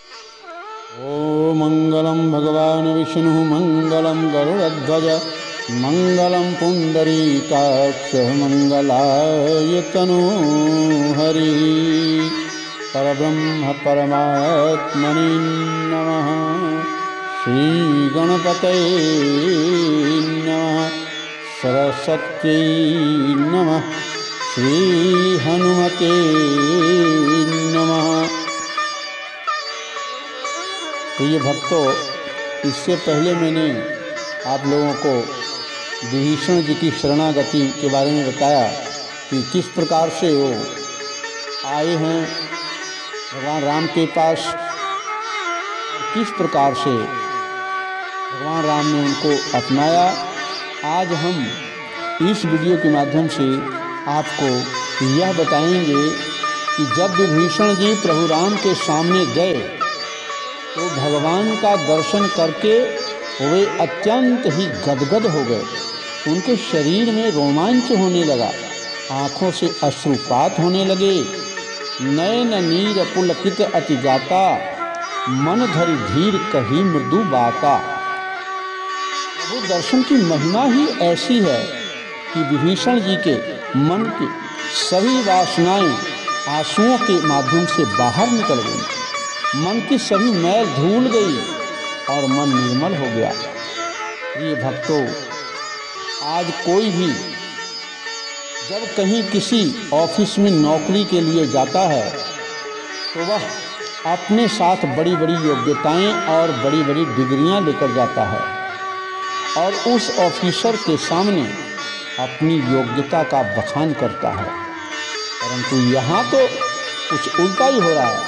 ओ मंगलम भगवान विष्णु मंगलम गरुड़ध्वज मंगलम पुंडरीकाक्ष मंगलाय तनूहरि। परब्रह्म परमात्मने नमः। श्री गणपतये नमः। सरस्वत्यै नमः। श्री हनुमते नमः। प्रिय भक्तों, इससे पहले मैंने आप लोगों को विभीषण जी की शरणागति के बारे में बताया कि किस प्रकार से वो आए हैं भगवान राम के पास, किस प्रकार से भगवान राम ने उनको अपनाया। आज हम इस वीडियो के माध्यम से आपको यह बताएंगे कि जब विभीषण जी प्रभु राम के सामने गए तो भगवान का दर्शन करके वे अत्यंत ही गदगद हो गए। उनके शरीर में रोमांच होने लगा, आँखों से अश्रुपात होने लगे। नयन नीर पुलकित अति गाता, मन धरि धीर कही मृदु बाता। वो दर्शन की महिमा ही ऐसी है कि विभीषण जी के मन की सभी वासनाएं आंसुओं के माध्यम से बाहर निकल गई। मन की सभी मैल धूल गई और मन निर्मल हो गया। ये भक्तों, आज कोई भी जब कहीं किसी ऑफिस में नौकरी के लिए जाता है तो वह अपने साथ बड़ी बड़ी योग्यताएं और बड़ी बड़ी डिग्रियां लेकर जाता है और उस ऑफिसर के सामने अपनी योग्यता का बखान करता है। परंतु यहाँ तो कुछ उल्टा ही हो रहा है।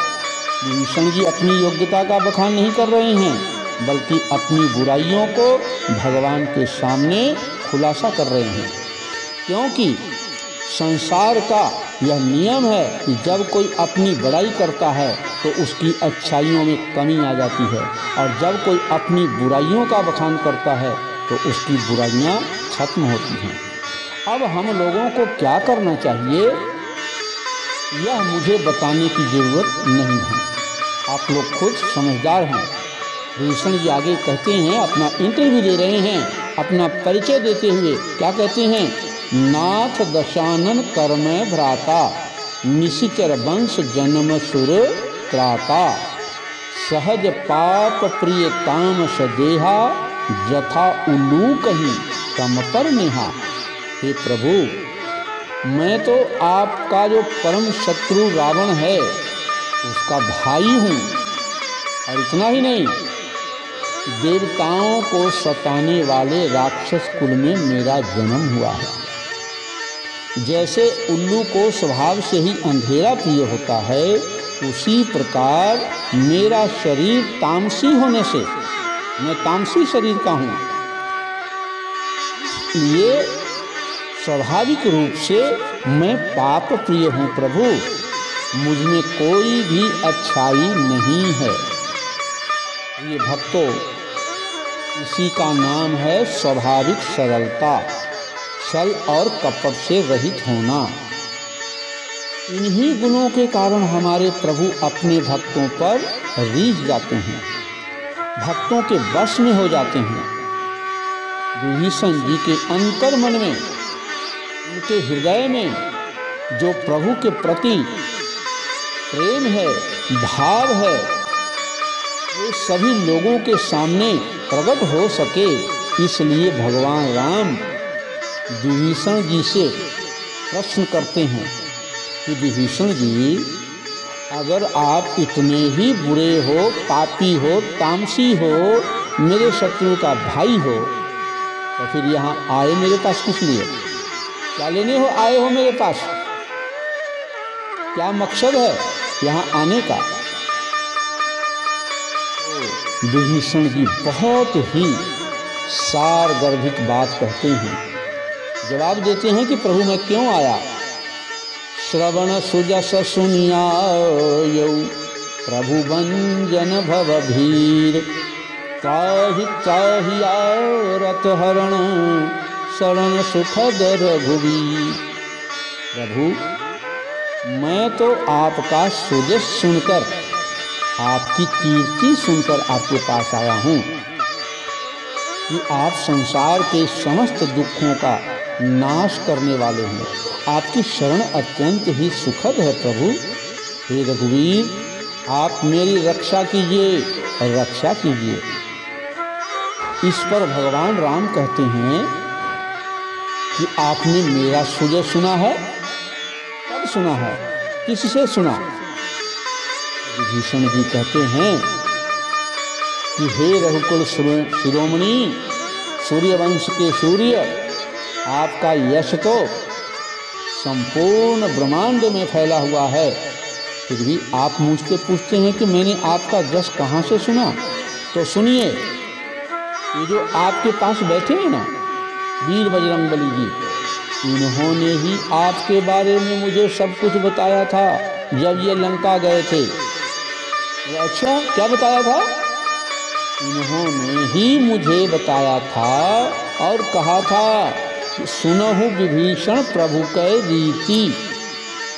विभीषण जी अपनी योग्यता का बखान नहीं कर रहे हैं, बल्कि अपनी बुराइयों को भगवान के सामने खुलासा कर रहे हैं। क्योंकि संसार का यह नियम है कि जब कोई अपनी बड़ाई करता है तो उसकी अच्छाइयों में कमी आ जाती है, और जब कोई अपनी बुराइयों का बखान करता है तो उसकी बुराइयां खत्म होती हैं। अब हम लोगों को क्या करना चाहिए, यह मुझे बताने की ज़रूरत नहीं है, आप लोग खुद समझदार हैं। विभीषण जी आगे कहते हैं, अपना इंटरव्यू दे रहे हैं, अपना परिचय देते हुए क्या कहते हैं, नाथ दशानन कर्म भ्राता, निशिचर वंश जन्म सुर त्राता, सहज पाप प्रिय तामस देहा, जथा उल्लू कहीं तम पर नेहा। हे प्रभु, मैं तो आपका जो परम शत्रु रावण है उसका भाई हूँ, और इतना ही नहीं, देवताओं को सताने वाले राक्षस कुल में मेरा जन्म हुआ है। जैसे उल्लू को स्वभाव से ही अंधेरा प्रिय होता है, उसी प्रकार मेरा शरीर तामसी होने से मैं तामसी शरीर का हूँ, इसलिए स्वाभाविक रूप से मैं पाप प्रिय हूँ। प्रभु, मुझ में कोई भी अच्छाई नहीं है। ये भक्तों, इसी का नाम है स्वाभाविक सरलता, छल और कपट से रहित होना। इन्हीं गुणों के कारण हमारे प्रभु अपने भक्तों पर रीझ जाते हैं, भक्तों के वश में हो जाते हैं। विभीषण जी के अंतर मन में, उनके हृदय में जो प्रभु के प्रति प्रेम है, भाव है, वो सभी लोगों के सामने प्रकट हो सके, इसलिए भगवान राम विभीषण जी से प्रश्न करते हैं कि विभीषण जी, अगर आप इतने ही बुरे हो, पापी हो, तामसी हो, मेरे शत्रु का भाई हो, तो फिर यहाँ आए मेरे पास किस लिए? क्या लेने हो आए हो मेरे पास? क्या मकसद है यहाँ आने का? विभीषण जी बहुत ही सारगर्भित बात कहते हैं, जवाब देते हैं कि प्रभु मैं क्यों आया। श्रवण सुजस सुनियायौ, प्रभु भंजन भव भीर, त्राहि त्राहि रथ हरण, शरण सुखद रघुवीर। प्रभु, मैं तो आपका सुजस सुनकर आपकी कीर्ति सुनकर आपके पास आया हूँ कि आप संसार के समस्त दुखों का नाश करने वाले हैं। आपकी शरण अत्यंत ही सुखद है प्रभु। हे रघुवीर, आप मेरी रक्षा कीजिए, रक्षा कीजिए। इस पर भगवान राम कहते हैं कि आपने मेरा सुजय सुना है? कब सुना है? किससे सुना? विभीषण जी कहते हैं कि हे रघुकुल शिरोमणि, सूर्यवंश के सूर्य, आपका यश तो संपूर्ण ब्रह्मांड में फैला हुआ है, फिर भी आप मुझसे पूछते हैं कि मैंने आपका यश कहाँ से सुना। तो सुनिए, ये जो आपके पास बैठे हैं ना वीर बजरंगबली जी, इन्होंने ही आपके बारे में मुझे सब कुछ बताया था जब ये लंका गए थे। अच्छा, क्या बताया था? इन्होंने ही मुझे बताया था और कहा था, सुनहु विभीषण प्रभु कै रीति,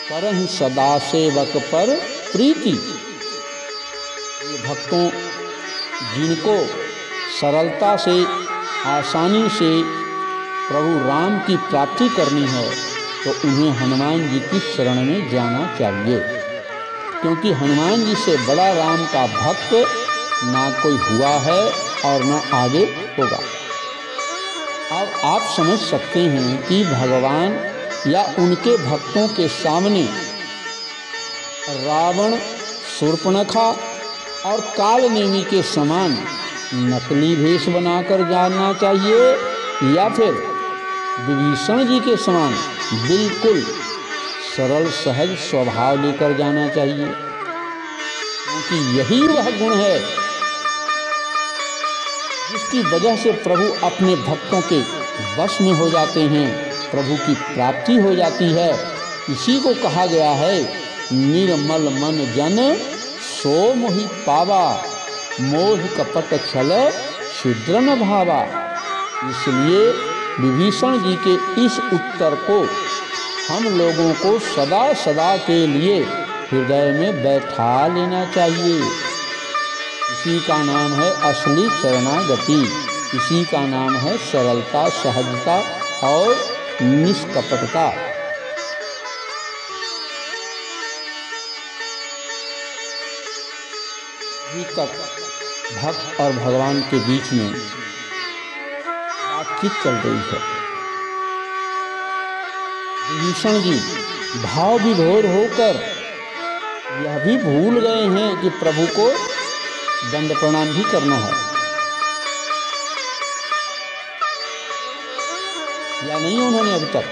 करहि सदा सेवक पर प्रीति। ये भक्तों जिनको सरलता से, आसानी से प्रभु राम की प्राप्ति करनी है, तो उन्हें हनुमान जी की शरण में जाना चाहिए, क्योंकि हनुमान जी से बड़ा राम का भक्त ना कोई हुआ है और ना आगे होगा। अब आप समझ सकते हैं कि भगवान या उनके भक्तों के सामने रावण, शूर्पणखा और कालनेमी के समान नकली भेष बनाकर जाना चाहिए या फिर विभीषण जी के समान बिल्कुल सरल सहज स्वभाव लेकर जाना चाहिए, क्योंकि यही वह गुण है जिसकी वजह से प्रभु अपने भक्तों के वश में हो जाते हैं, प्रभु की प्राप्ति हो जाती है। इसी को कहा गया है, निर्मल मन जन सो मोहि पावा, मोह कपट छल क्षुद्र न भावा। इसलिए विभीषण जी के इस उत्तर को हम लोगों को सदा सदा के लिए हृदय में बैठा लेना चाहिए। इसी का नाम है असली शरणागति, इसी का नाम है सरलता, सहजता और निष्कपटता। अभी तक भक्त और भगवान के बीच में बातचीत चल रही है। विभीषण जी भाव विभोर होकर यह भी भूल गए हैं कि प्रभु को दंड प्रणाम भी करना है, या नहीं उन्होंने अभी तक।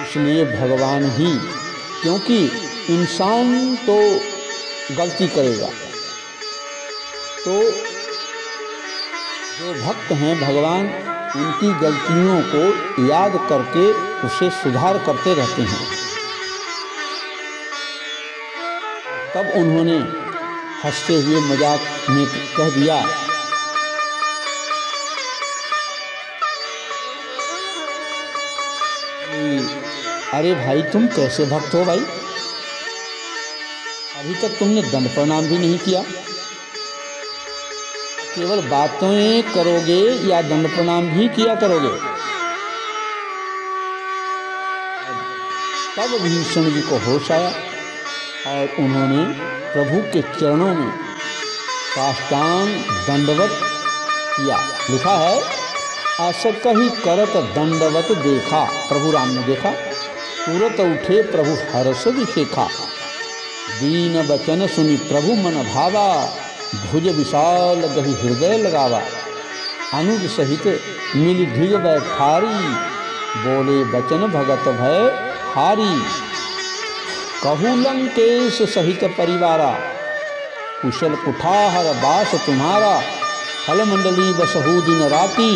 इसलिए भगवान ही, क्योंकि इंसान तो गलती करेगा, तो जो भक्त हैं भगवान उनकी गलतियों को याद करके उसे सुधार करते रहते हैं। तब उन्होंने हंसते हुए मजाक में कह दिया, अरे भाई तुम कैसे भक्त हो भाई, अभी तक तुमने दंड प्रणाम भी नहीं किया, केवल बातें करोगे या दंड प्रणाम भी किया करोगे। तब विभीषण जी को होश आया और उन्होंने प्रभु के चरणों में साष्टांग दंडवत किया। लिखा है, अस कही करत दंडवत देखा, प्रभु राम ने देखा, तुरत उठे प्रभु हर्ष विशेखा। दीन बचन सुनी प्रभु मन भावा, भुज विशाल गही हृदय लगावा। अनुज सहित मिली ढिग बैठारी, बोले बचन भगत भय हारी। कहू लंकेश सहित परिवारा, कुशल कुठार बास तुम्हारा। फल मंडली बसहु दिन राती,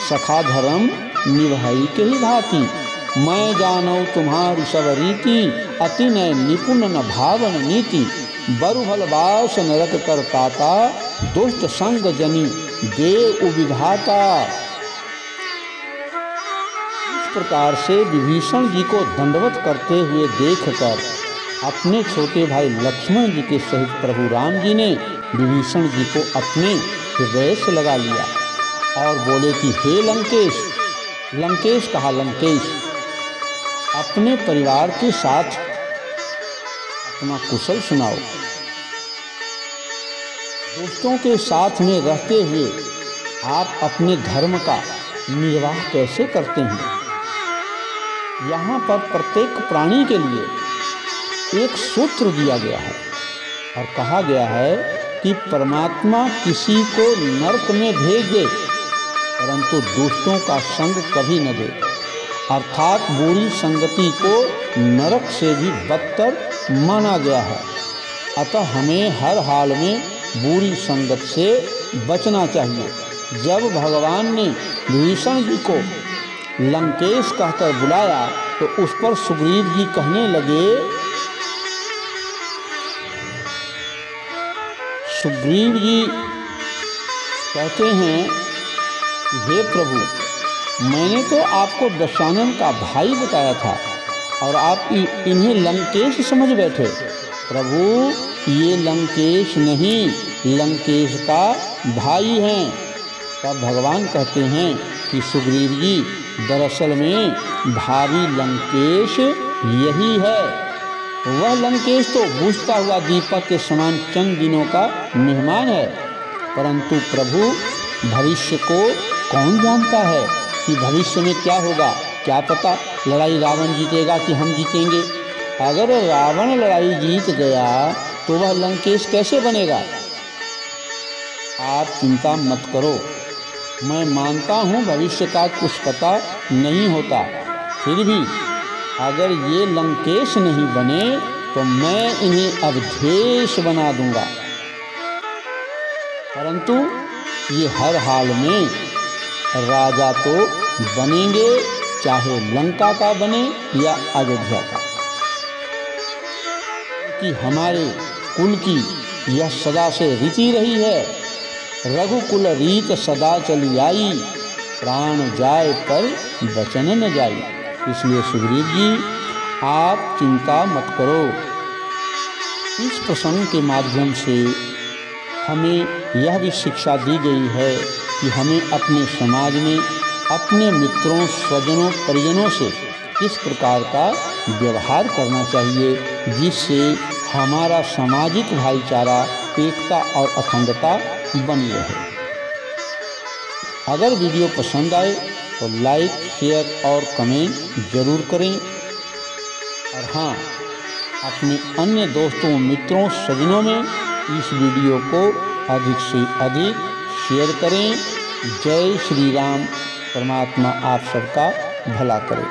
सखा धर्म निभाई के ही भांति। मैं जानऊ तुम्हारी सब रीति, अति नय निपुण न भावन नीति। बरुभल बास नरक कर ताता, दुष्ट संग जनी देव विधाता। इस प्रकार से विभीषण जी को दंडवत करते हुए देखकर अपने छोटे भाई लक्ष्मण जी के सहित प्रभु राम जी ने विभीषण जी को अपने हृदय से लगा लिया और बोले कि हे लंकेश, लंकेश कहा लंकेश, अपने परिवार के साथ अपना कुशल सुनाओ। दोस्तों के साथ में रहते हुए आप अपने धर्म का निर्वाह कैसे करते हैं? यहाँ पर प्रत्येक प्राणी के लिए एक सूत्र दिया गया है और कहा गया है कि परमात्मा किसी को नरक में भेज दे परंतु दुष्टों का संग कभी न दे, अर्थात बुरी संगति को नरक से भी बदतर माना गया है। अतः हमें हर हाल में बुरी संगत से बचना चाहिए। जब भगवान ने विभीषण जी को लंकेश कहकर बुलाया तो उस पर सुग्रीव जी कहने लगे, सुग्रीव जी कहते हैं कि हे प्रभु, मैंने तो आपको दशानन का भाई बताया था और आप इन्हें लंकेश समझ बैठे। प्रभु, ये लंकेश नहीं, लंकेश का भाई हैं। तब भगवान कहते हैं कि सुग्रीव जी, दरअसल में भावी लंकेश यही है। वह लंकेश तो बुझता हुआ दीपक के समान चंद दिनों का मेहमान है, परंतु प्रभु, भविष्य को कौन जानता है कि भविष्य में क्या होगा? क्या पता लड़ाई रावण जीतेगा कि हम जीतेंगे। अगर रावण लड़ाई जीत गया तो वह लंकेश कैसे बनेगा? आप चिंता मत करो, मैं मानता हूँ भविष्य का कुछ पता नहीं होता, फिर भी अगर ये लंकेश नहीं बने तो मैं इन्हें अवधेश बना दूंगा। परंतु ये हर हाल में राजा तो बनेंगे, चाहे लंका का बने या अयोध्या का, कि हमारे कुल की यह सदा से रीति रही है। रघुकुल रीत सदा चली आई, प्राण जाए पर वचन न जाई। इसलिए सुग्रीव जी, आप चिंता मत करो। इस प्रसंग के माध्यम से हमें यह भी शिक्षा दी गई है कि हमें अपने समाज में अपने मित्रों, स्वजनों, परिजनों से किस प्रकार का व्यवहार करना चाहिए, जिससे हमारा सामाजिक भाईचारा, एकता और अखंडता बनी रहे। अगर वीडियो पसंद आए तो लाइक, शेयर और कमेंट जरूर करें और हाँ, अपने अन्य दोस्तों, मित्रों, स्वजनों में इस वीडियो को अधिक से अधिक शेयर करें। जय श्री राम। परमात्मा आप सबका भला करे।